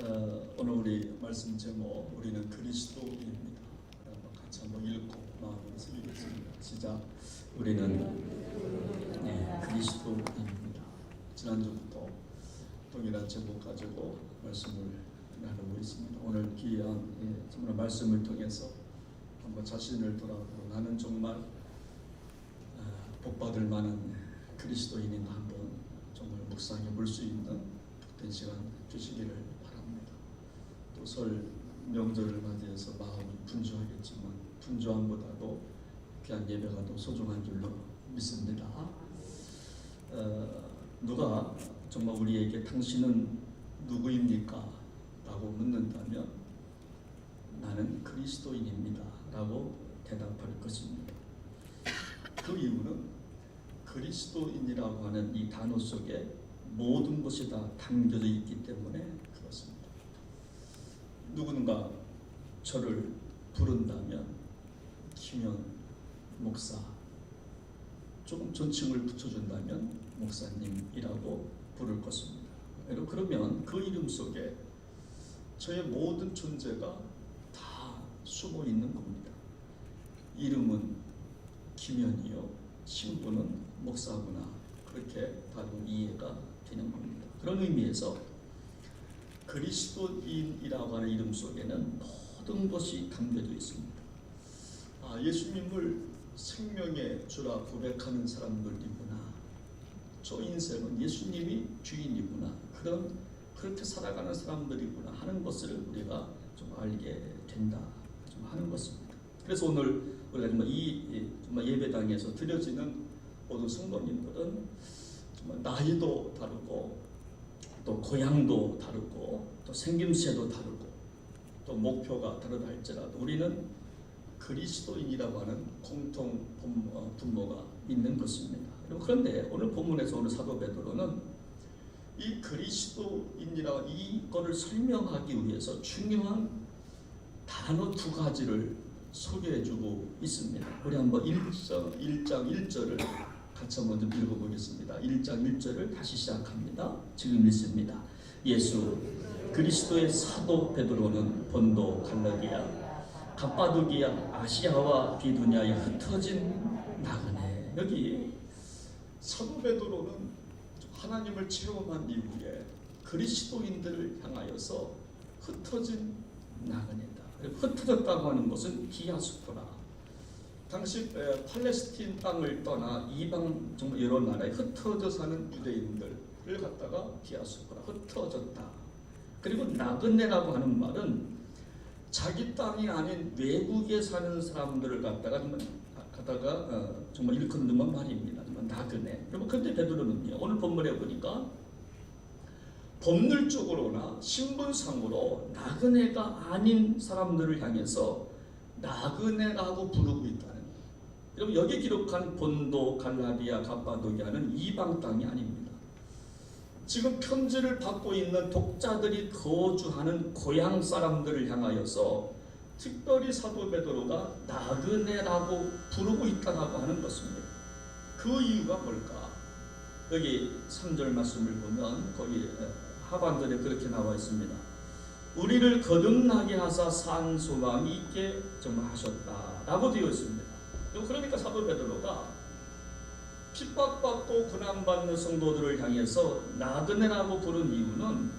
오늘 우리 말씀 제목 우리는 그리스도인입니다. 같이 한번 읽고 마음으로 읽겠습니다. 시작. 우리는 그리스도인입니다. 지난주부터 동일한 제목 가지고 말씀을 나누고 있습니다. 오늘 귀한 정말 말씀을 통해서 한번 자신을 돌아보고 나는 정말 복받을 만한 그리스도인인가 한번 정말 묵상해 볼 수 있는 된 시간 주시기를 바랍니다. 또 설 명절을 맞이해서 마음이 분주하겠지만 분주함보다도 귀한 예배가 더 소중한 줄로 믿습니다. 누가 정말 우리에게 당신은 누구입니까? 라고 묻는다면 나는 그리스도인입니다 라고 대답할 것입니다. 그 이유는 그리스도인이라고 하는 이 단어 속에 모든 것이 다 담겨져 있기 때문에 그렇습니다. 누군가 저를 부른다면 김현 목사, 조금 존칭을 붙여준다면 목사님이라고 부를 것입니다. 그러면 그 이름 속에 저의 모든 존재가 다 숨어 있는 겁니다. 이름은 김현이요, 신분은 목사구나, 그렇게 바로 이해가 되는 겁니다. 그런 의미에서 그리스도인이라고 하는 이름 속에는 모든 것이 담겨져 있습니다. 예수님을 생명의 주라 고백하는 사람들이구나, 저 인생은 예수님이 주인이구나, 그렇게 살아가는 사람들이구나 하는 것을 우리가 좀 알게 된다 좀 하는 것입니다. 그래서 오늘 우리가 정말 예배당에서 드려지는 모든 성도님들은 정말 나이도 다르고 또 고향도 다르고 또 생김새도 다르고 또 목표가 다르다 할지라도 우리는 그리스도인이라고 하는 공통 분모가 있는 것입니다. 그런데 오늘 본문에서 오늘 사도 베드로는 이 그리스도인이라고 이거를 설명하기 위해서 중요한 단어 두 가지를 소개해주고 있습니다. 우리 한번 1장 1절을 같이 한번 좀 읽어보겠습니다. 1장 1절을 다시 시작합니다. 지금 읽습니다. 예수 그리스도의 사도 베드로는 본도 갈라디아 갑바도기아 아시아와 비두냐에 흩어진 나그네. 여기 사도 베드로는 하나님을 체험한 이후에 그리스도인들을 향하여서 흩어진 나그네다. 흩어졌다고 하는 것은 디아스포라, 당시 팔레스틴 땅을 떠나 이방 정말 여러 나라에 흩어져 사는 유대인들을 갖다가 디아스포라, 흩어졌다. 그리고 나그네라고 하는 말은 자기 땅이 아닌 외국에 사는 사람들을 갖다가 정말 일컫는 말입니다. 나그네. 그런데 베드로는요, 오늘 본문에 보니까 법률적으로나 신분상으로 나그네가 아닌 사람들을 향해서 나그네라고 부르고 있다는 거예요. 여러분, 여기 기록한 본도, 갈라디아, 갑바도기아는 이방 땅이 아닙니다. 지금 편지를 받고 있는 독자들이 거주하는 고향 사람들을 향하여서 특별히 사도 베드로가 나그네라고 부르고 있다고 하는 것입니다. 그 이유가 뭘까? 여기 3절 말씀을 보면 거기 하반절에 그렇게 나와 있습니다. 우리를 거듭나게 하사 산 소망이 있게 정말 하셨다라고 되어 있습니다. 그러니까 사도 베드로가 핍박받고 고난받는 성도들을 향해서 나그네라고 부른 이유는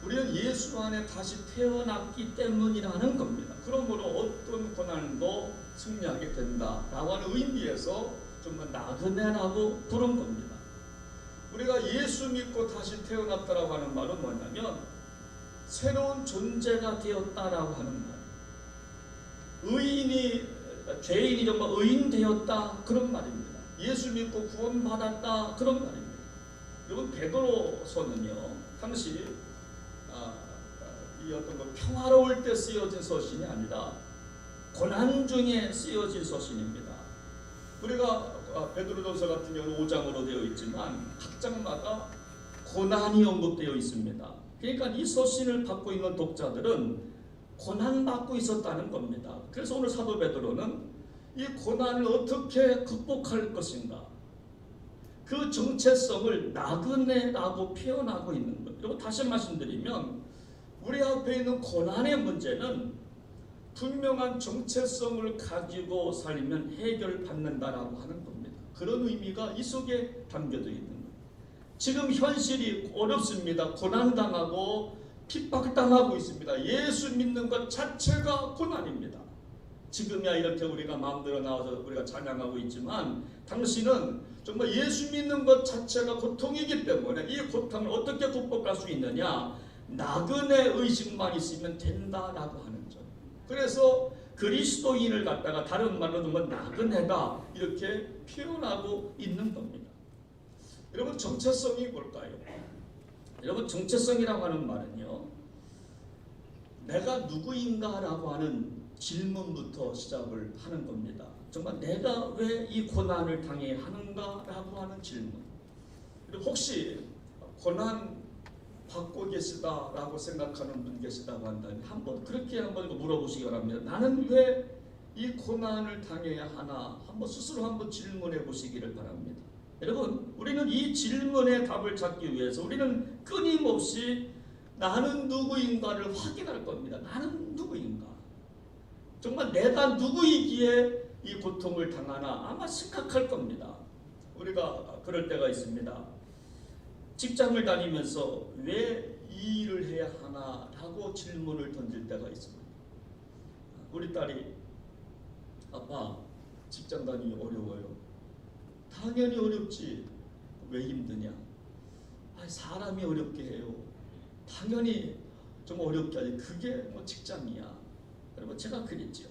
우리는 예수 안에 다시 태어났기 때문이라는 겁니다. 그러므로 어떤 고난도 승리하게 된다라고 하는 의미에서 정말 나그네라고 부른 겁니다. 우리가 예수 믿고 다시 태어났다라고 하는 말은 뭐냐면 새로운 존재가 되었다라고 하는 말. 죄인이 정말 의인 되었다, 그런 말입니다. 예수 믿고 구원받았다, 그런 말입니다. 여러분, 베드로서는요, 당시 이 어떤 평화로울 때 쓰여진 서신이 아니라 고난 중에 쓰여진 서신입니다. 우리가 베드로전서 같은 경우는 5장으로 되어 있지만 각 장마다 고난이 언급되어 있습니다. 그러니까 이 서신을 받고 있는 독자들은 고난받고 있었다는 겁니다. 그래서 오늘 사도 베드로는 이 고난을 어떻게 극복할 것인가, 그 정체성을 나그네라고 표현하고 있는 거예요. 여러분, 다시 말씀드리면 우리 앞에 있는 고난의 문제는 분명한 정체성을 가지고 살면 해결받는다라고 하는 겁니다. 그런 의미가 이 속에 담겨져 있는 거예요. 지금 현실이 어렵습니다. 고난당하고 핍박당하고 있습니다. 예수 믿는 것 자체가 고난입니다. 지금이야 이렇게 우리가 마음대로 나와서 우리가 찬양하고 있지만 당신은 정말 예수 믿는 것 자체가 고통이기 때문에 이 고통을 어떻게 극복할 수 있느냐? 나그네 의식만 있으면 된다라고 하는 점. 그래서 그리스도인을 갖다가 다른 말로 정말 나그네다 이렇게 표현하고 있는 겁니다. 여러분 정체성이 뭘까요? 여러분 정체성이라고 하는 말은요, 내가 누구인가라고 하는 질문부터 시작을 하는 겁니다. 정말 내가 왜 이 고난을 당해야 하는가라고 하는 질문. 그리고 혹시 고난 받고 계시다라고 생각하는 분 계시다고 한다면 한번 그렇게 한번 물어보시기 바랍니다. 나는 왜 이 고난을 당해야 하나? 한번 스스로 한번 질문해 보시기를 바랍니다. 여러분, 우리는 이 질문의 답을 찾기 위해서 우리는 끊임없이 나는 누구인가를 확인할 겁니다. 나는 누구인가? 정말 내가 누구이기에 이 고통을 당하나 아마 생각할 겁니다. 우리가 그럴 때가 있습니다. 직장을 다니면서 왜 이 일을 해야 하나라고 질문을 던질 때가 있습니다. 우리 딸이 아빠 직장 다니기 어려워요. 당연히 어렵지. 왜 힘드냐? 사람이 어렵게 해요. 당연히 좀 어렵게 하지. 그게 뭐 직장이야. 여러분 제가 그랬죠.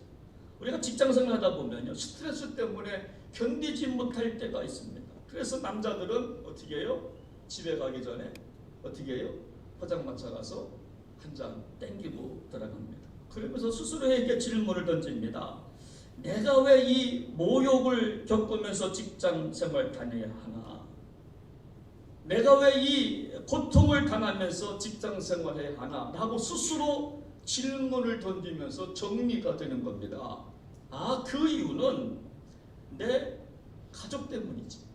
우리가 직장 생활하다 보면요 스트레스 때문에 견디지 못할 때가 있습니다. 그래서 남자들은 어떻게 해요? 집에 가기 전에 어떻게 해요? 포장마차 가서 한 잔 땡기고 들어갑니다. 그러면서 스스로에게 질문을 던집니다. 내가 왜 이 모욕을 겪으면서 직장 생활 다녀야 하나? 내가 왜 이 고통을 당하면서 직장 생활해야 하나? 라고 스스로 질문을 던지면서 정리가 되는 겁니다. 그 이유는 내 가족 때문이지.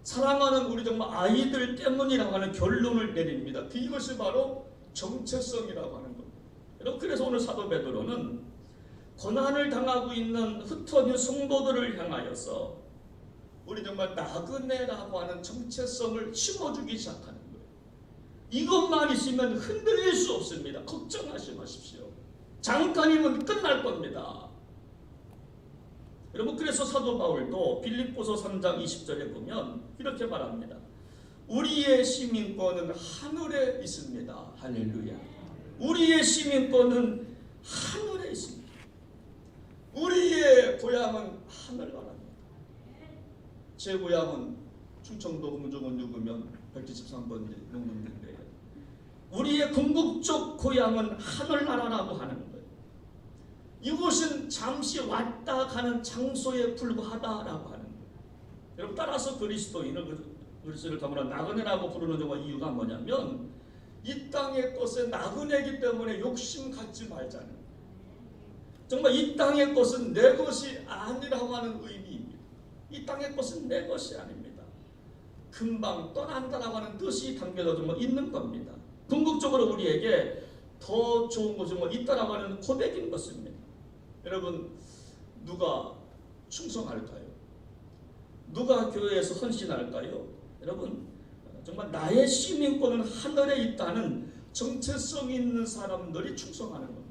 사랑하는 우리 정말 아이들 때문이라고 하는 결론을 내립니다. 이것이 바로 정체성이라고 하는 겁니다. 여러분 그래서 오늘 사도 베드로는 고난을 당하고 있는 흩어진 성도들을 향하여서 우리 정말 나그네라고 하는 정체성을 심어주기 시작하는 거예요. 이것만 있으면 흔들릴 수 없습니다. 걱정하지 마십시오. 잠깐이면 끝날 겁니다. 여러분 그래서 사도 바울도 빌립보서 3장 20절에 보면 이렇게 말합니다. 우리의 시민권은 하늘에 있습니다. 할렐루야. 우리의 시민권은 하늘에 있습니다. 우리의 고향은 하늘나라입니다. 제 고향은 충청도 공주군 유구면 173번 용문인데요. 우리의 궁극적 고향은 하늘나라라고 하는 거예요. 이곳은 잠시 왔다 가는 장소에 불과하다라고 하는 거예요. 여러분 따라서 그리스도인을 그리스도를 가문하 나그네라고 부르는 정말 이유가 뭐냐면 이 땅의 것은 나그네이기 때문에 욕심 갖지 말자는 거예요. 정말 이 땅의 것은 내 것이 아니라고 하는 의미입니다. 이 땅의 것은 내 것이 아닙니다. 금방 떠난다라고 하는 뜻이 담겨져 있는 겁니다. 궁극적으로 우리에게 더 좋은 것이 있다라고 하는 고백인 것입니다. 여러분 누가 충성할까요? 누가 교회에서 헌신할까요? 여러분 정말 나의 시민권은 하늘에 있다는 정체성이 있는 사람들이 충성하는 겁니다.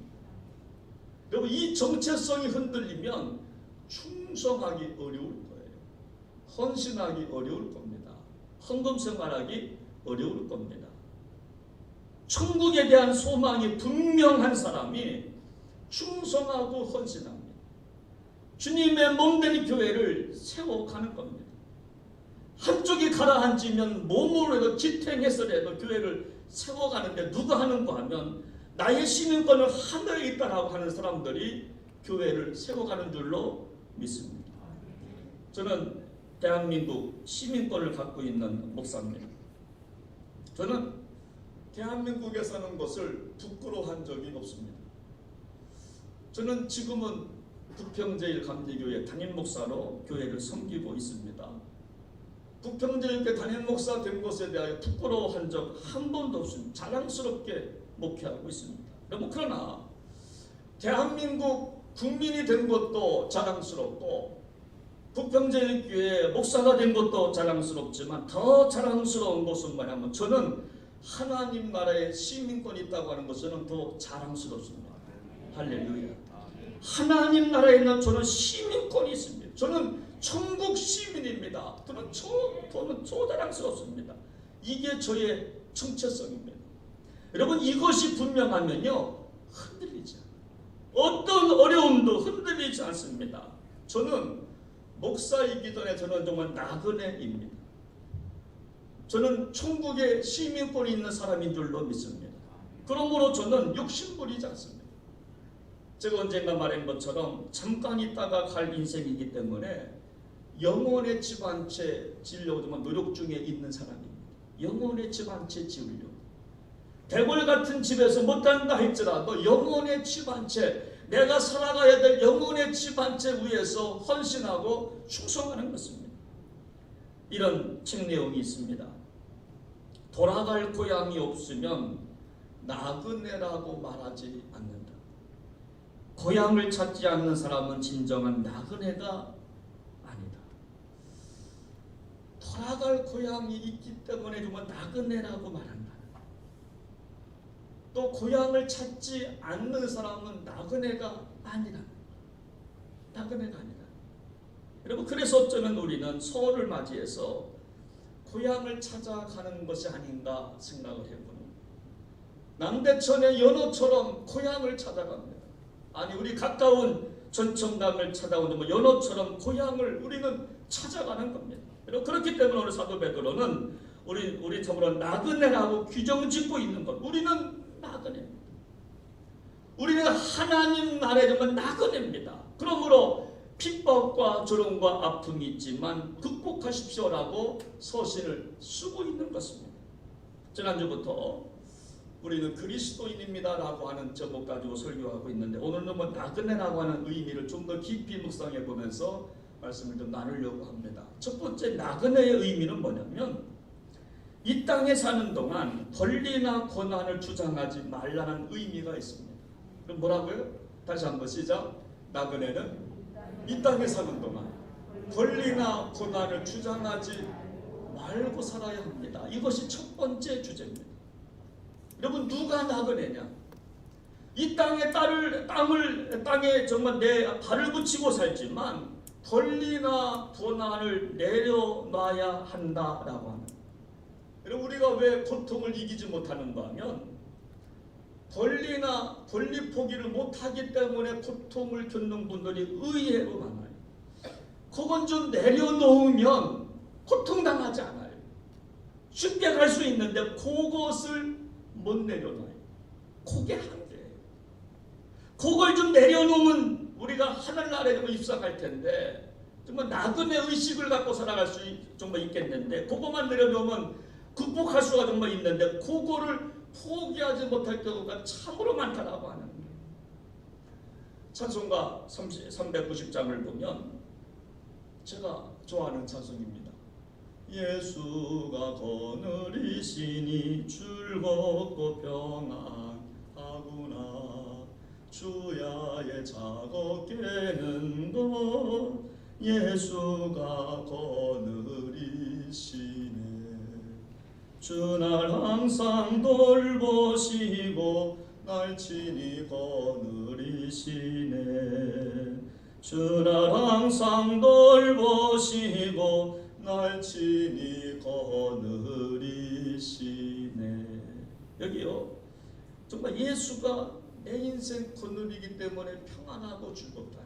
여러분 이 정체성이 흔들리면 충성하기 어려울 거예요. 헌신하기 어려울 겁니다. 헌금 생활하기 어려울 겁니다. 천국에 대한 소망이 분명한 사람이 충성하고 헌신합니다. 주님의 몸된 교회를 세워가는 겁니다. 한쪽이 가라앉으면 몸으로 해도 지탱해서라도 교회를 세워가는데 누가 하는가 하면 나의 시민권을 하늘에 있다라고 하는 사람들이 교회를 세워가는 줄로 믿습니다. 저는 대한민국 시민권을 갖고 있는 목사입니다. 저는 대한민국에 사는 것을 부끄러워한 적이 없습니다. 저는 지금은 부평제일감리교회 담임 목사로 교회를 섬기고 있습니다. 부평제일교회 담임 목사 된 것에 대하여 부끄러워한 적 한 번도 없습니다. 자랑스럽게 목회하고 있습니다. 여러분, 그러나 대한민국 국민이 된 것도 자랑스럽고 부평제일교회 목사가 된 것도 자랑스럽지만 더 자랑스러운 것은 뭐냐면 저는 하나님 나라에 시민권이 있다고 하는 것은 더 자랑스럽습니다. 할렐루야. 하나님 나라에 있는 저는 시민권이 있습니다. 저는 천국 시민입니다. 저는 자랑스럽습니다. 이게 저의 정체성입니다. 여러분, 이것이 분명하면요 흔들리지 않아요. 어떤 어려움도 흔들리지 않습니다. 저는 목사이기 전에 저는 정말 나그네입니다. 저는 천국에 시민권이 있는 사람인 줄로 믿습니다. 그러므로 저는 욕심부리지 않습니다. 제가 언젠가 말한 것처럼 잠깐 있다가 갈 인생이기 때문에 영혼의 집 한 채 지으려고 정말 노력 중에 있는 사람입니다. 영혼의 집 한 채 지으려고. 대궐 같은 집에서 못한다 할지라도 영혼의 집 한 채, 내가 살아가야 될 영혼의 집 한 채 위해서 헌신하고 충성하는 것입니다. 이런 책 내용이 있습니다. 돌아갈 고향이 없으면 나그네라고 말하지 않는다. 고향을 찾지 않는 사람은 진정한 나그네가 아니다. 돌아갈 고향이 있기 때문에 정말 나그네라고 말한다. 또 고향을 찾지 않는 사람은 나그네가 아니다. 나그네가 아니다. 여러분, 그래서 어쩌면 우리는 서울을 맞이해서 고향을 찾아가는 것이 아닌가 생각을 해보는, 남대천의 연어처럼 고향을 찾아갑니다. 아니, 우리 가까운 전청담을 찾아오는 연어처럼 고향을 우리는 찾아가는 겁니다. 여러분, 그렇기 때문에 오늘 사도 베드로는 우리 참으로 나그네라고 규정짓고 있는 것. 우리는 나그네입니다. 우리는 하나님 나라에 정말 나그네입니다. 그러므로 핍박과 조롱과 아픔이 있지만 극복하십시오라고 서신을 쓰고 있는 것입니다. 지난주부터 우리는 그리스도인입니다라고 하는 제목 가지고 설교하고 있는데, 오늘은 나그네라고 하는 의미를 좀 더 깊이 묵상해 보면서 말씀을 좀 나누려고 합니다. 첫 번째, 나그네의 의미는 뭐냐면 이 땅에 사는 동안 권리나 권한을 주장하지 말라는 의미가 있습니다. 그럼 뭐라고요? 다시 한번 시작. 나그네는 이 땅에 사는 동안 권리나 권한을 주장하지 말고 살아야 합니다. 이것이 첫 번째 주제입니다. 여러분, 누가 나그네냐? 이 땅에 땅에 정말 내 발을 붙이고 살지만 권리나 권한을 내려놔야 한다라고 하는. 여러분, 우리가 왜 고통을 이기지 못하는가 하면 권리 포기를 못하기 때문에 고통을 겪는 분들이 의외로 많아요. 그건 좀 내려놓으면 고통당하지 않아요. 쉽게 갈 수 있는데 그것을 못 내려놔요. 그게 한계예요. 그걸 좀 내려놓으면 우리가 하늘나라에 좀 입성할 텐데, 정말 나그네 의식을 갖고 살아갈 수 정말 있겠는데, 그것만 내려놓으면 극복할 수가 정말 있는데 그거를 포기하지 못할 경우가 참으로 많다라고 하는 거예요. 찬송가 390장을 보면 제가 좋아하는 찬송입니다. 예수가 거느리시니 즐겁고 평안하구나. 주야의 작업 깨는 것 예수가 거느리시네. 주 날 항상 돌보시고 날 친히 거느리시네. 주 날 항상 돌보시고 날 친히 거느리시네. 여기요, 정말 예수가 내 인생 거느리기 때문에 평안하고 즐겁다.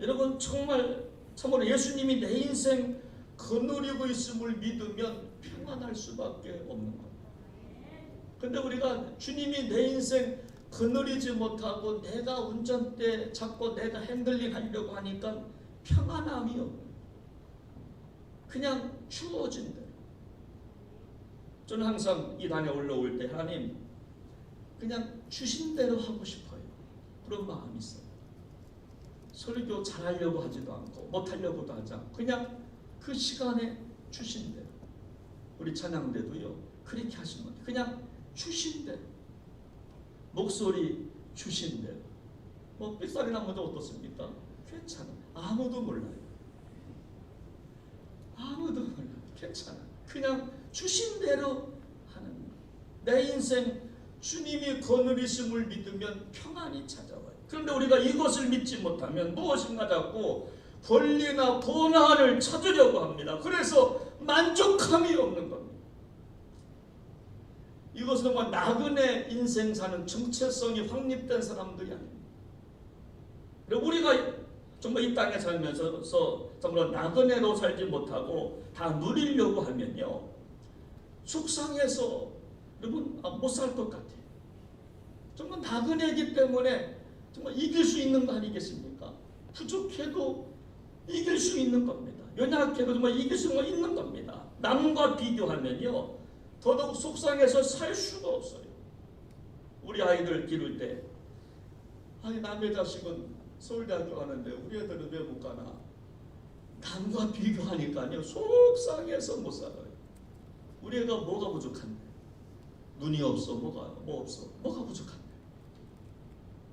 여러분, 참으로 예수님이 내 인생 거느리고 있음을 믿으면 평안할 수밖에 없는 겁니다. 근데 우리가 주님이 내 인생 거느리지 못하고 내가 운전대 잡고 내가 핸들링 하려고 하니까 평안함이 없는, 그냥 주어진 대로. 저는 항상 이 단에 올라올 때 하나님, 그냥 주신 대로 하고 싶어요. 그런 마음이 있어요. 설교 잘하려고 하지도 않고 못하려고도 하지 않고 그냥 그 시간에 주신 대로. 우리 찬양대도요 그렇게 하신 거예요. 그냥 주신 대로. 목소리 주신 대로. 뭐 삑사리 난 것도 어떻습니까? 괜찮아. 아무도 몰라요. 아무도 몰라요. 괜찮아. 그냥 주신 대로 하는 거예요. 내 인생 주님이 거느리심을 믿으면 평안이 찾아와요. 그런데 우리가 이것을 믿지 못하면 무엇인가 자꾸 권리나 권한을 찾으려고 합니다. 그래서 만족함이 없는 겁니다. 이것은 뭐 나그네 인생 사는 정체성이 확립된 사람들이 아닙니다. 우리가 정말 이 땅에 살면서 정말 나그네로 살지 못하고 다 누리려고 하면요 속상해서 여러분 못 살 것 같아요. 정말 나그네이기 때문에 정말 이길 수 있는 거 아니겠습니까? 부족해도 이길 수 있는 겁니다. 연약해도 정말 이길 수 있는 겁니다. 남과 비교하면요 더더욱 속상해서 살 수가 없어요. 우리 아이들 기를 때 아니 남의 자식은 서울대학교 가는데 우리 애들은 왜 못 가나? 남과 비교하니까요 속상해서 못 살아요. 우리 애가 뭐가 부족한데? 눈이 없어. 뭐가 부족한데?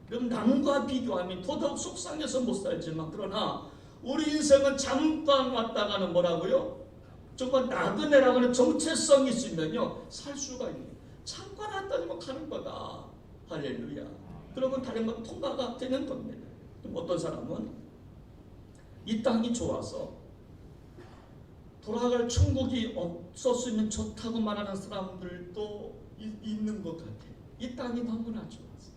그럼 남과 비교하면 더더욱 속상해서 못 살지만 그러나 우리 인생은 잠깐 왔다가는 뭐라고요? 정말 나그네라고 하는 정체성이 있으면요 살 수가 있는. 잠깐 왔다니면 가는 거다. 할렐루야. 그러면 다른 건 통과가 되는 겁니다. 어떤 사람은 이 땅이 좋아서 돌아갈 천국이 없었으면 좋다고 말하는 사람들도 있는 것 같아요. 이 땅이 너무나 좋아서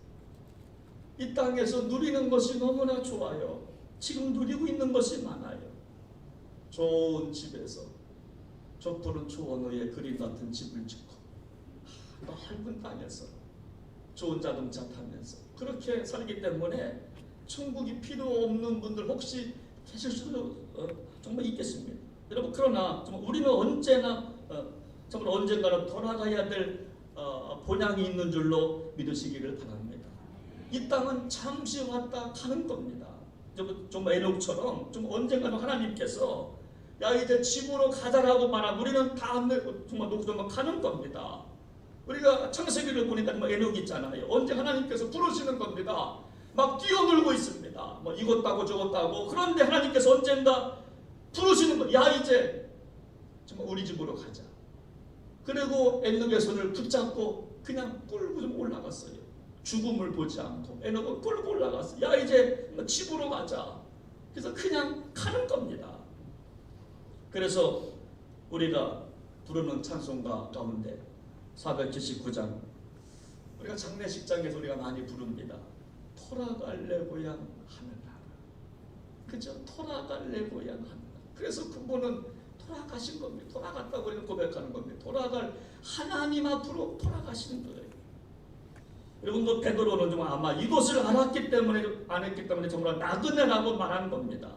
이 땅에서 누리는 것이 너무나 좋아요. 지금 누리고 있는 것이 많아요. 좋은 집에서 좁은 초원호에 그림 같은 집을 짓고 넓은 땅에서 좋은 자동차 타면서 그렇게 살기 때문에 천국이 필요 없는 분들 혹시 계실 수도 정말 있겠습니다. 여러분 그러나 정말 우리는 언제나 정말 언젠가는 돌아가야 될 본향이 있는 줄로 믿으시기를 바랍니다. 이 땅은 잠시 왔다 가는 겁니다. 정말 에녹처럼 좀 언젠가는 하나님께서 야 이제 집으로 가자라고 말하면 우리는 다 정말 놓고 정말 가는 겁니다. 우리가 창세기를 보니까 정말 에녹 있잖아요. 언제 하나님께서 부르시는 겁니다. 막 뛰어놀고 있습니다. 뭐 이것 따고 저것 따고. 그런데 하나님께서 언젠가 부르시는 거예요. 야 이제 정말 우리 집으로 가자. 그리고 에녹의 손을 붙잡고 그냥 끌고 좀 올라갔어요. 죽음을 보지 않고 에녹은 끌고 올라갔어요. 야 이제 집으로 가자. 그래서 그냥 가는 겁니다. 그래서 우리가 부르는 찬송가 가운데 479장 우리가 장례식장에서 우리가 많이 부릅니다. 돌아갈래 고향 하늘나라. 그죠? 돌아갈래 고향 하늘나라. 그래서 그분은 돌아가신 겁니다. 돌아갔다고 우리는 고백하는 겁니다. 돌아갈 하나님 앞으로 돌아가시는 거예요. 여러분 베드로는 좀 아마 이것을 알았기 때문에 안 했기 때문에 정말 나그네라고 말한 겁니다.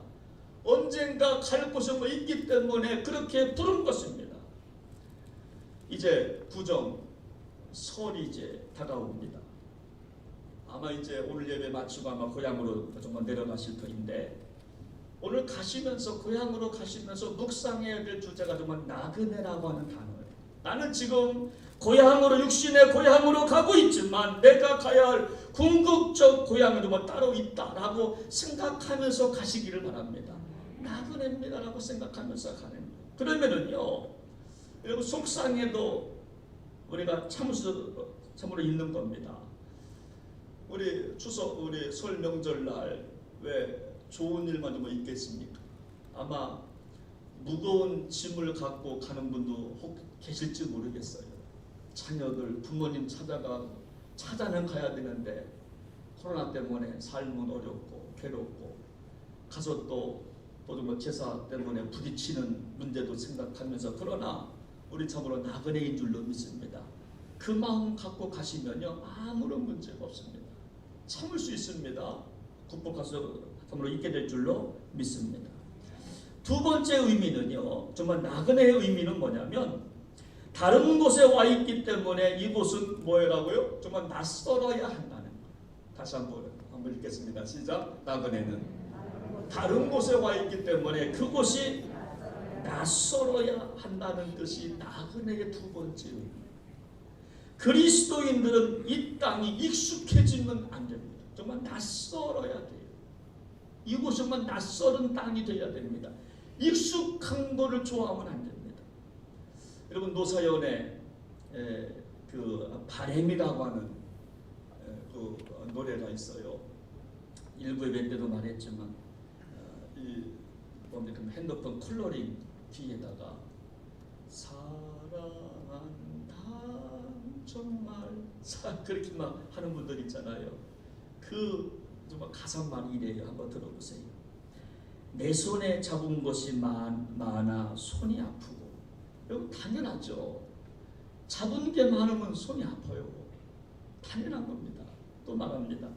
언젠가 갈 곳이 있기 때문에 그렇게 부른 것입니다. 이제 구정 설이 이제 다가옵니다. 아마 이제 오늘 예배 마치고 아마 고향으로 정말 내려가실 터인데 오늘 가시면서 고향으로 가시면서 묵상해야 될 주제가 정말 나그네라고 하는 단어예요. 나는 지금 고향으로 육신의 고향으로 가고 있지만 내가 가야 할 궁극적 고향은 정말 따로 있다라고 생각하면서 가시기를 바랍니다. 나그네입니다라고 생각하면서 가는 거예요. 그러면은요 여러분 속상해도 우리가 참으로 있는 겁니다. 우리 추석 우리 설 명절날 왜 좋은 일만 좀 있겠습니까? 아마 무거운 짐을 갖고 가는 분도 혹 계실지 모르겠어요. 자녀들 부모님 찾아는 가야 되는데 코로나 때문에 삶은 어렵고 괴롭고 가서 또 정말 제사 때문에 부딪히는 문제도 생각하면서 그러나 우리 참으로 나그네인 줄로 믿습니다. 그 마음 갖고 가시면요 아무런 문제가 없습니다. 참을 수 있습니다. 극복해서 참으로 있게 될 줄로 믿습니다. 두 번째 의미는요 정말 나그네의 의미는 뭐냐면 다른 곳에 와 있기 때문에 이곳은 뭐라고요? 정말 낯설어야 한다는 것. 다시 한번 읽겠습니다. 시작. 나그네는 다른 곳에 와 있기 때문에 그곳이 낯설어야 한다는 뜻이 나그네의 두 번째 의미. 그리스도인들은 이 땅이 익숙해지면 안 됩니다. 정말 낯설어야 돼요. 이곳이 정말 낯설은 땅이 되어야 됩니다. 익숙한 거를 좋아하면 안 됩니다. 여러분 노사연의 그 바램이라고 하는 그 노래가 있어요. 일부 예배 때도 말했지만 핸드폰 컬러링 뒤에다가 사랑한다 정말 그렇게 막 하는 분들 있잖아요. 그 정말 가사만 이래요. 한번 들어보세요. 내 손에 잡은 것이 많아 손이 아프고. 여러분 당연하죠. 잡은 게 많으면 손이 아파요. 당연한 겁니다. 또 말합니다.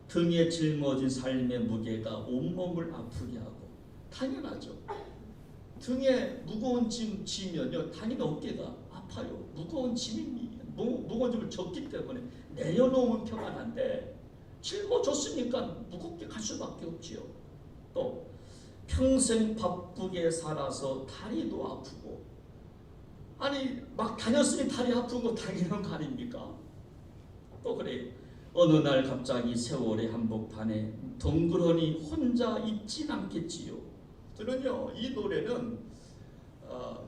등에 짊어진 삶의 무게가 온몸을 아프게 하고. 당연하죠. 등에 무거운 짐 지면요 당연히 어깨가 아파요. 무거운 무거운 짐을 졌기 때문에 내려놓으면 평안한데 짊어졌으니까 무겁게 갈 수밖에 없지요. 또 평생 바쁘게 살아서 다리도 아프고. 아니 막 다녔으니 다리 아픈 거 당연한 거 아닙니까? 또 그래요. 어느 날 갑자기 세월의 한복판에 덩그러니 혼자 있진 않겠지요. 저는요 이 노래는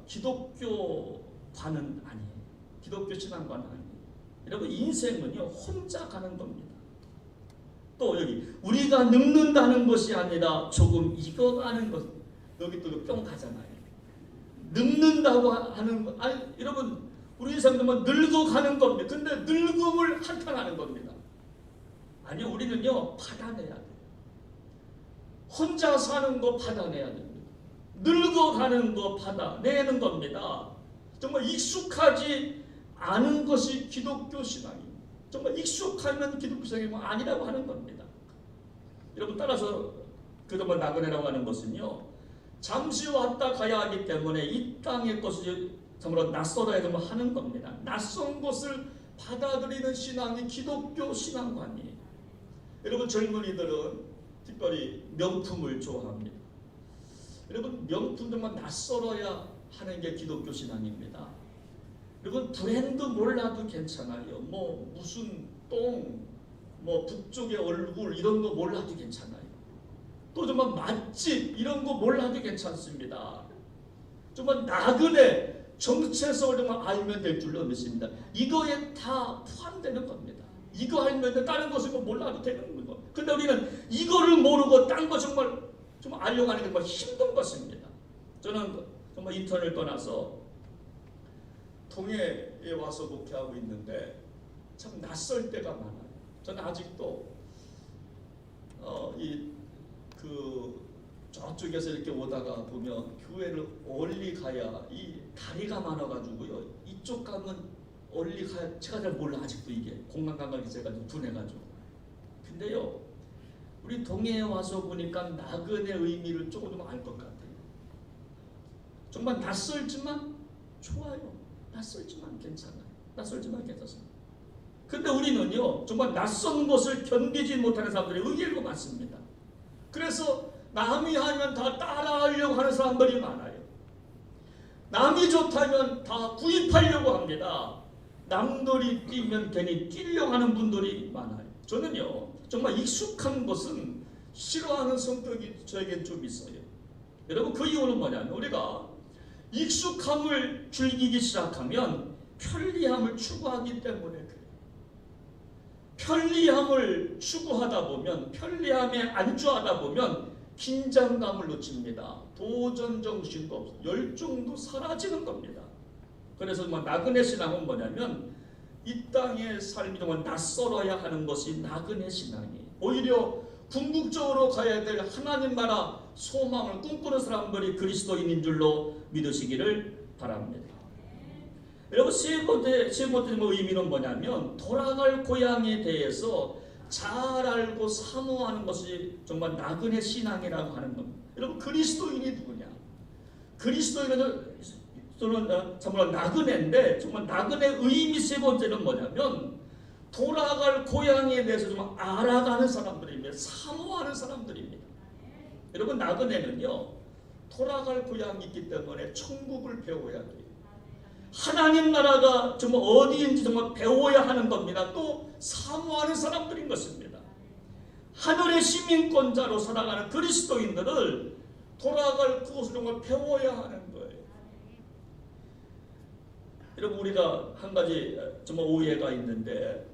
기독교관은 아니에요. 기독교 신앙관은 아니에요. 여러분 인생은요 혼자 가는 겁니다. 또 여기 우리가 늙는다는 것이 아니라 조금 익어가는 것. 여기 또 뿅 가잖아요. 늙는다고 하는 것. 아니 여러분 우리 인생은 늙어가는 겁니다. 근데 늙음을 한탄하는 겁니다. 아니 우리는요 받아내야 돼요. 혼자 사는 거 받아내야 됩니다. 늙어가는 거 받아내는 겁니다. 정말 익숙하지 않은 것이 기독교 신앙입니다. 정말 익숙하면 기독교 신앙이 아니라고 하는 겁니다. 여러분 따라서 그동안 나그네라고 하는 것은요 잠시 왔다 가야 하기 때문에 이 땅의 것을 정말 낯설어야 하는 겁니다. 낯선 것을 받아들이는 신앙이 기독교 신앙관이에요. 여러분 젊은이들은 특별히 명품을 좋아합니다. 여러분 명품들만 낯설어야 하는 게 기독교 신앙입니다. 여러분 브랜드 몰라도 괜찮아요. 뭐 무슨 똥, 뭐 북쪽의 얼굴 이런 거 몰라도 괜찮아요. 또 정말 맛집 이런 거 몰라도 괜찮습니다. 정말 나그네 정체성을 정말 알면 될 줄로 믿습니다. 이거에 다 포함되는 겁니다. 이거 알면 다른 것은 뭐 몰라도 되는 거고. 근데 우리는 이거를 모르고 딴 거 정말 좀 알려고 하는 게 정말 힘든 것입니다. 저는 정말 인턴을 떠나서 동해에 와서 목회하고 있는데 참 낯설 때가 많아요. 저는 아직도 저쪽에서 이렇게 오다가 보면 교회를 얼리 가야 이 다리가 많아가지고요. 이쪽 가면 얼리 가야 제가 잘 몰라 아직도 이게 공간 감각이 제가 좀 둔해가지고. 근데요 우리 동해에 와서 보니까 나그네 의미를 조금 좀 알 것 같아요. 정말 낯설지만 좋아요. 낯설지만 괜찮아요. 낯설지만 괜찮습니다. 근데 우리는요 정말 낯선 것을 견디지 못하는 사람들이 의외로 많습니다. 그래서 남이 하면 다 따라하려고 하는 사람들이 많아요. 남이 좋다면 다 구입하려고 합니다. 남들이 뛰면 괜히 뛰려고 하는 분들이 많아요. 저는요 정말 익숙한 것은 싫어하는 성격이 저에겐 좀 있어요. 여러분 그 이유는 뭐냐면 우리가 익숙함을 즐기기 시작하면 편리함을 추구하기 때문에 그래요. 편리함을 추구하다 보면 편리함에 안주하다 보면 긴장감을 놓칩니다. 도전 정신도 없고 열정도 사라지는 겁니다. 그래서 나그네 신앙은 뭐냐면 이 땅의 삶이 정말 낯설어야 하는 것이 나그네 신앙이에요. 오히려 궁극적으로 가야 될 하나님 나라 소망을 꿈꾸는 사람들이 그리스도인인 줄로 믿으시기를 바랍니다. 여러분 세 번째 의미는 뭐냐면 돌아갈 고향에 대해서 잘 알고 사모하는 것이 정말 나그네 신앙이라고 하는 겁니다. 여러분 그리스도인이 누구냐? 그리스도인은 정말 나그네인데 정말 나그네 의미 세 번째는 뭐냐면 돌아갈 고향에 대해서 좀 알아가는 사람들입니다. 사모하는 사람들입니다. 여러분 나그네는요 돌아갈 고향이 있기 때문에 천국을 배워야 돼요. 하나님 나라가 정말 어디인지 정말 배워야 하는 겁니다. 또 사모하는 사람들인 것입니다. 하늘의 시민권자로 살아가는 그리스도인들을 돌아갈 그곳을 정말 배워야 하는 거예요. 여러분, 우리가 한 가지 정말 오해가 있는데,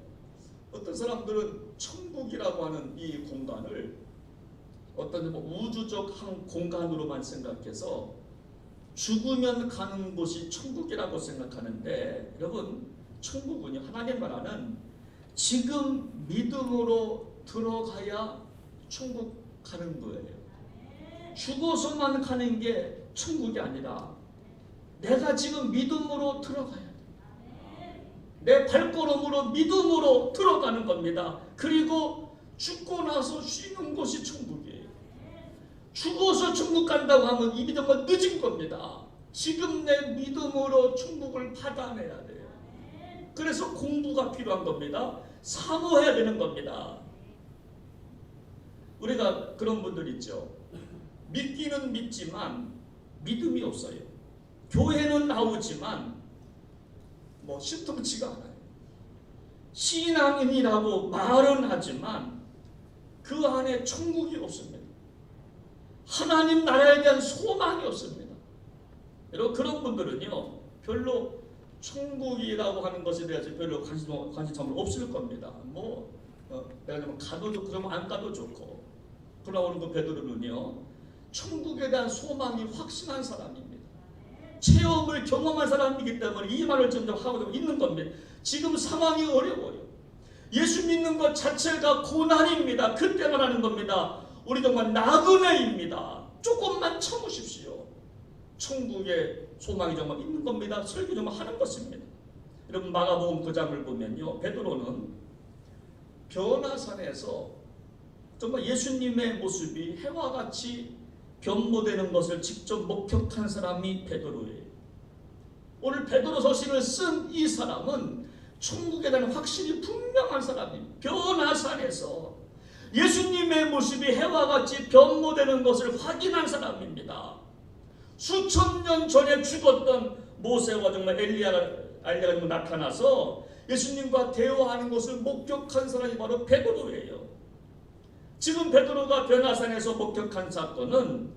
어떤 사람들은 천국이라고 하는 이 공간을 어떤 우주적 한 공간으로만 생각해서 죽으면 가는 곳이 천국이라고 생각하는데, 여러분, 천국은요, 하나님 나라는 지금 믿음으로 들어가야 천국 가는 거예요. 죽어서만 가는 게 천국이 아니라 내가 지금 믿음으로 들어가야 돼. 내 발걸음으로 믿음으로 들어가는 겁니다. 그리고 죽고 나서 쉬는 곳이 천국이에요. 죽어서 천국 간다고 하면 이 믿음은 늦은 겁니다. 지금 내 믿음으로 천국을 받아내야 돼요. 그래서 공부가 필요한 겁니다. 사모해야 되는 겁니다. 우리가 그런 분들 있죠. 믿기는 믿지만 믿음이 없어요. 교회는 나오지만 신통치가 않아요. 신앙인이라고 말은 하지만 그 안에 천국이 없습니다. 하나님 나라에 대한 소망이 없습니다. 여러분, 그런 분들은요, 별로 천국이라고 하는 것에 대해서 별로 관심 참 없을 겁니다. 내가 좀 가도 좋고 그러면 안 가도 좋고. 그러나 오늘 그 베드로는요, 천국에 대한 소망이 확신한 사람입니다. 체험을 경험한 사람이기 때문에 이 말을 좀 하고 있는 겁니다. 지금 상황이 어려워요. 예수 믿는 것 자체가 고난입니다. 그때 말하는 겁니다. 우리 정말 나그네입니다. 조금만 참으십시오. 천국의 소망이 정말 있는 겁니다. 설교 좀 하는 것입니다. 여러분, 마가복음 9장을 보면요, 베드로는 변화산에서 정말 예수님의 모습이 해와 같이 변모되는 것을 직접 목격한 사람이 베드로예요. 오늘 베드로 서신을 쓴 이 사람은 천국에 대한 확신이 분명한 사람입니다. 변화산에서 예수님의 모습이 해와 같이 변모되는 것을 확인한 사람입니다. 수천 년 전에 죽었던 모세와 정말 엘리야가 나타나서 예수님과 대화하는 것을 목격한 사람이 바로 베드로예요. 지금 베드로가 변화산에서 목격한 사건은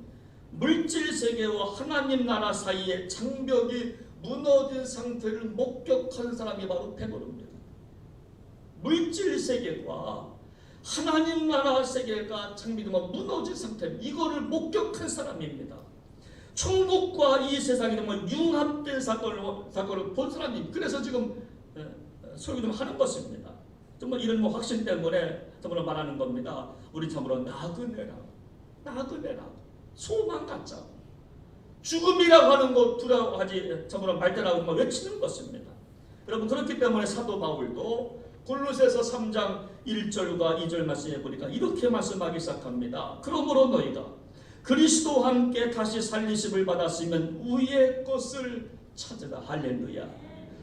물질 세계와 하나님 나라 사이의 장벽이 무너진 상태를 목격한 사람이 바로 베드로입니다. 물질 세계와 하나님 나라 세계가 장벽이 무너진 상태, 이거를 목격한 사람입니다. 천국과 이 세상이 정말 융합된 사건을 본 사람입니다. 그래서 지금 설교 좀 하는 것입니다. 정말 이런 확신 때문에 정말 말하는 겁니다. 우리 참으로 나그네라고 소망 갖자고, 죽음이라고 하는 것 두려워하지 참으로 말대라고 외치는 것입니다. 여러분, 그렇기 때문에 사도 바울도 골로새서 3장 1절과 2절 말씀해 보니까 이렇게 말씀하기 시작합니다. 그러므로 너희가 그리스도와 함께 다시 살리심을 받았으면 위의 것을 찾으라. 할렐루야.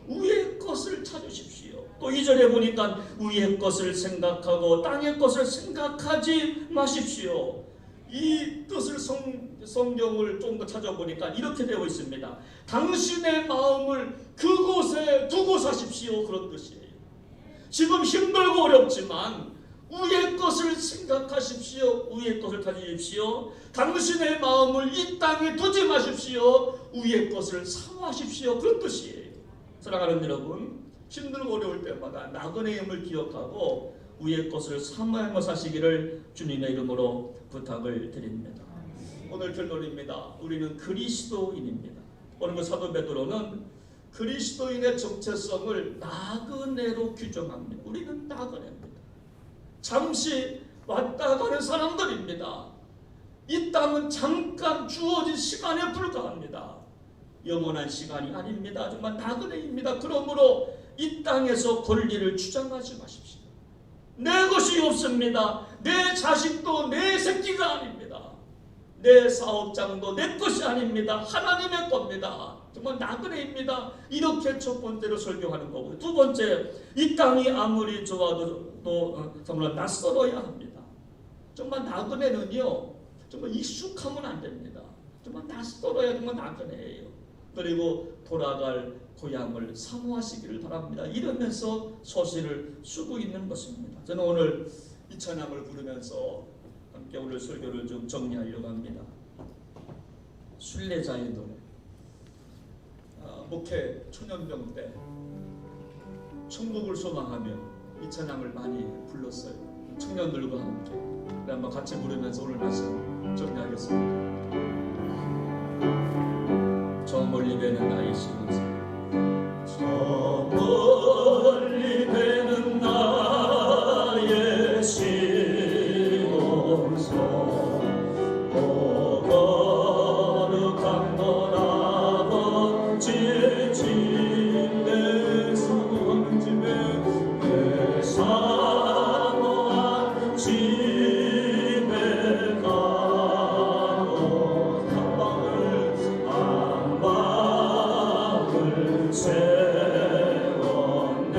위의 것을 찾으십시오. 또 2절에 보니까 위의 것을 생각하고 땅의 것을 생각하지 마십시오. 이 뜻을 성경을 좀 더 찾아보니까 이렇게 되어 있습니다. 당신의 마음을 그곳에 두고 사십시오. 그런 뜻이에요. 지금 힘들고 어렵지만 위의 것을 생각하십시오. 위의 것을 찾으십시오. 당신의 마음을 이 땅에 두지 마십시오. 위의 것을 사모하십시오. 그런 뜻이에요. 사랑하는 여러분, 힘들고 어려울 때마다 나그네임을 기억하고 위의 것을 사모하며 사시기를 주님의 이름으로 부탁을 드립니다. 오늘 결론입니다. 우리는 그리스도인입니다. 오늘 그 사도 베드로는 그리스도인의 정체성을 나그네로 규정합니다. 우리는 나그네입니다. 잠시 왔다 가는 사람들입니다. 이 땅은 잠깐 주어진 시간에 불과합니다. 영원한 시간이 아닙니다. 정말 나그네입니다. 그러므로 이 땅에서 권리를 주장하지 마십시오. 내 것이 없습니다. 내 자식도 내 새끼가 아닙니다. 내 사업장도 내 것이 아닙니다. 하나님의 겁니다. 정말 나그네입니다. 이렇게 첫 번째로 설교하는 거고요. 두 번째, 이 땅이 아무리 좋아도 또 정말 낯설어야 합니다. 정말 나그네는요, 정말 익숙하면 안 됩니다. 정말 낯설어야 정말 나그네예요. 그리고 돌아갈 고향을 사모하시기를 바랍니다. 이러면서 서신을 쓰고 있는 것입니다. 저는 오늘 이 찬양을 부르면서 함께 오늘 설교를 좀 정리하려고 합니다. 순례자의 노래. 목회 초년병 때 천국을 소망하며 이 찬양을 많이 불렀어요. 청년들과 함께. 한번 같이 부르면서 오늘 말씀 정리하겠습니다. 저 멀리 배는 나의 시몬산, 저 멀리 배는 나의 시몬산, 거룩한 넌 아버지 집에 사모하는 집에 내 사모한 집에 가고 안방을 세웠네.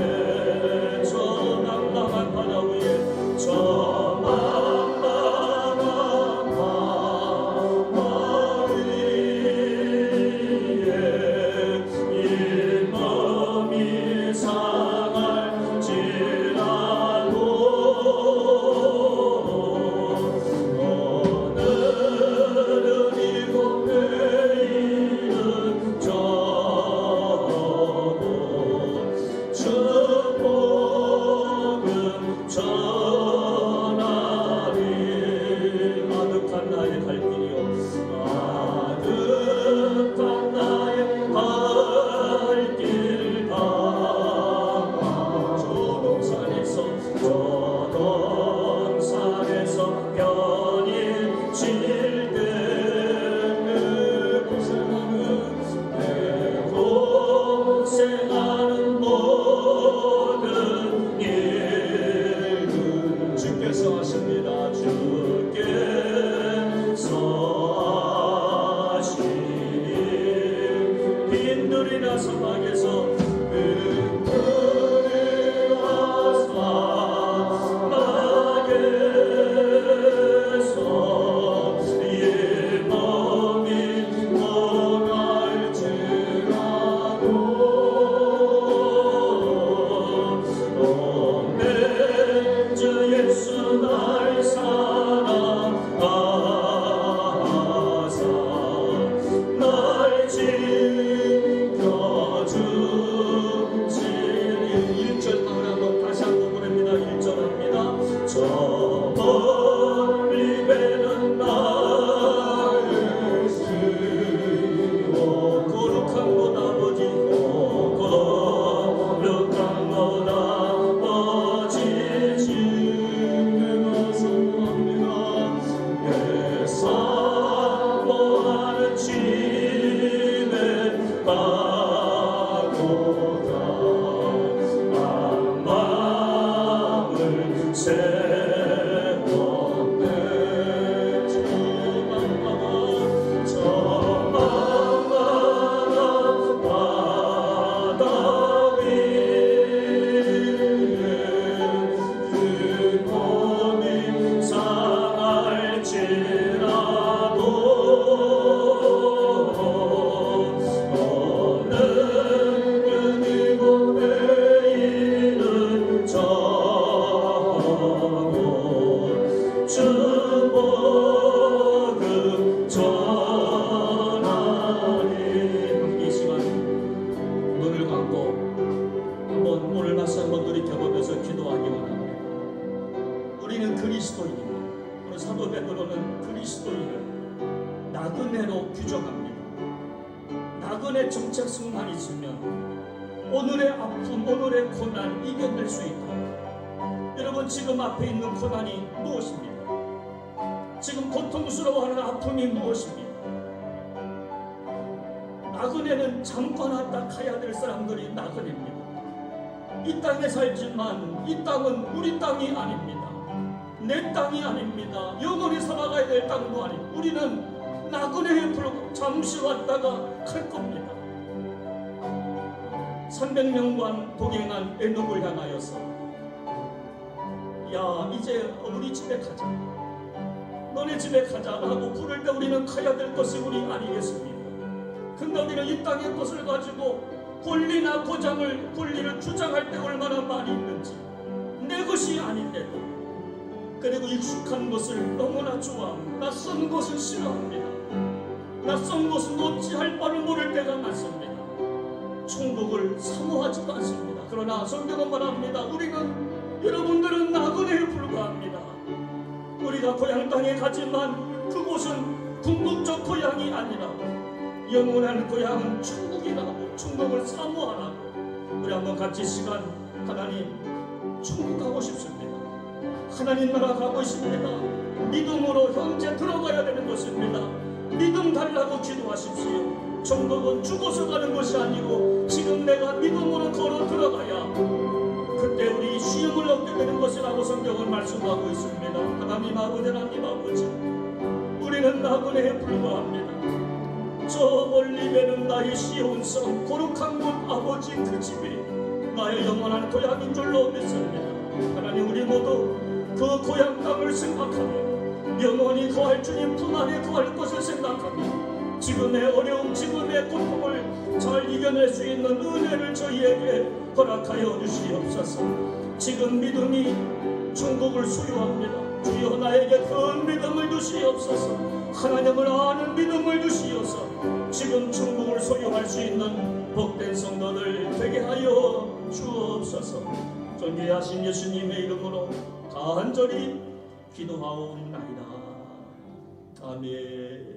저 남방한 바다 위에 저 남방한 바다 위에 이 몸이 상할지라도 오늘은 이곳 내일은 저곳 축복은 전하리. 아득한 나의 갈 길이요, 아득한 나의 갈 길 가. 저 동산에서 편히 쉴 때 내 고생하는 모든 일들 주께서 하십니다. 주께서 하시니 빈들이나 사막에서 예수 날 사랑하사 날 지켜주시니. 1절만 한번 다시 한번 보냅니다. 1절 합니다. 저 멀리 배는 나의 시오, 거룩한 것 아버지, 거룩한 것 아버지 집에 가서 합니다. 내 사모하는 집에 가고자 안방을 세웠네. 저 만만한 바다 위에 그 몸이 상할지라도 오늘은 이곳 내일은 저곳 축복은 전하리. 이 시간 눈을 감고 한번 오늘 말씀 한번 돌이켜보면서 기도하기 원합니다. 우리는 그리스도인입니다. 오늘 사도 베드로는 그리스도인을 나그네로 규정합니다. 나그네 정체성만 있으면 오늘의 아픔, 오늘의 고난 이겨낼 수 있다. 여러분, 지금 앞에 있는 고난이 무엇입니까? 지금 고통스러워하는 아픔이 무엇입니까? 나그네는 잠깐 왔다 가야 될 사람들이 나그네입니다. 이 땅에 살지만 이 땅은 우리 땅이 아닙니다. 내 땅이 아닙니다. 영원히 살아가야 될 땅도 아닙니다. 우리는 나그네에 불고 잠시 왔다가 갈 겁니다. 300년간 동행한 에녹을 향하여서 야, 이제 우리 집에 가자. 너네 집에 가자라고 부를 때 우리는 가야 될 것이 우리 아니겠습니까? 근데 우리는 이 땅의 것을 가지고 권리나 권리를 주장할 때 얼마나 많이 있는지, 내 것이 아닌데도. 그리고 익숙한 것을 너무나 좋아합니다. 낯선 것은 싫어합니다. 낯선 것은 어찌할 바를 모를 때가 많습니다. 천국을 사모하지도 않습니다. 그러나 성경은 말합니다. 여러분들은 나그네에 불과합니다. 우리가 고향 땅에 가지만 그곳은 궁극적 고향이 아니라 영원한 고향은 천국이라고, 천국을 사모하라고. 우리 한번 같이 시간, 하나님 천국 가고 싶습니다. 하나님 나라 가고 있습니다. 믿음으로 현재 들어가야 되는 것입니다. 믿음 달라고 기도하십시오. 천국은 죽어서 가는 것이 아니고 지금 내가 믿음으로 걸어 들어가야 그때 우리 시험을 얻게 되는 것이라고 성경은 말씀하고 있습니다. 하나님 아버지, 하나님 아버지, 우리는 나그네에 불과합니다. 저 멀리 배는 나의 시온성 거룩한 곳 아버지 그 집이 나의 영원한 고향인 줄로 믿습니다. 하나님, 우리 모두 그 고향 땅을 생각하며 영원히 거할 주님 품 안에 거할 것을 생각하며 지금의 어려움, 지금의 고통을 잘 이겨낼 수 있는 은혜를 저희에게 허락하여 주시옵소서. 지금 믿음이 천국을 소유합니다. 주여 나에게 큰 믿음을 주시옵소서. 하나님을 아는 믿음을 주시옵소서. 지금 천국을 소유할 수 있는 복된 성도들 되게 하여 주옵소서. 존귀하신 예수님의 이름으로 간절히 기도하옵나이다. 아멘.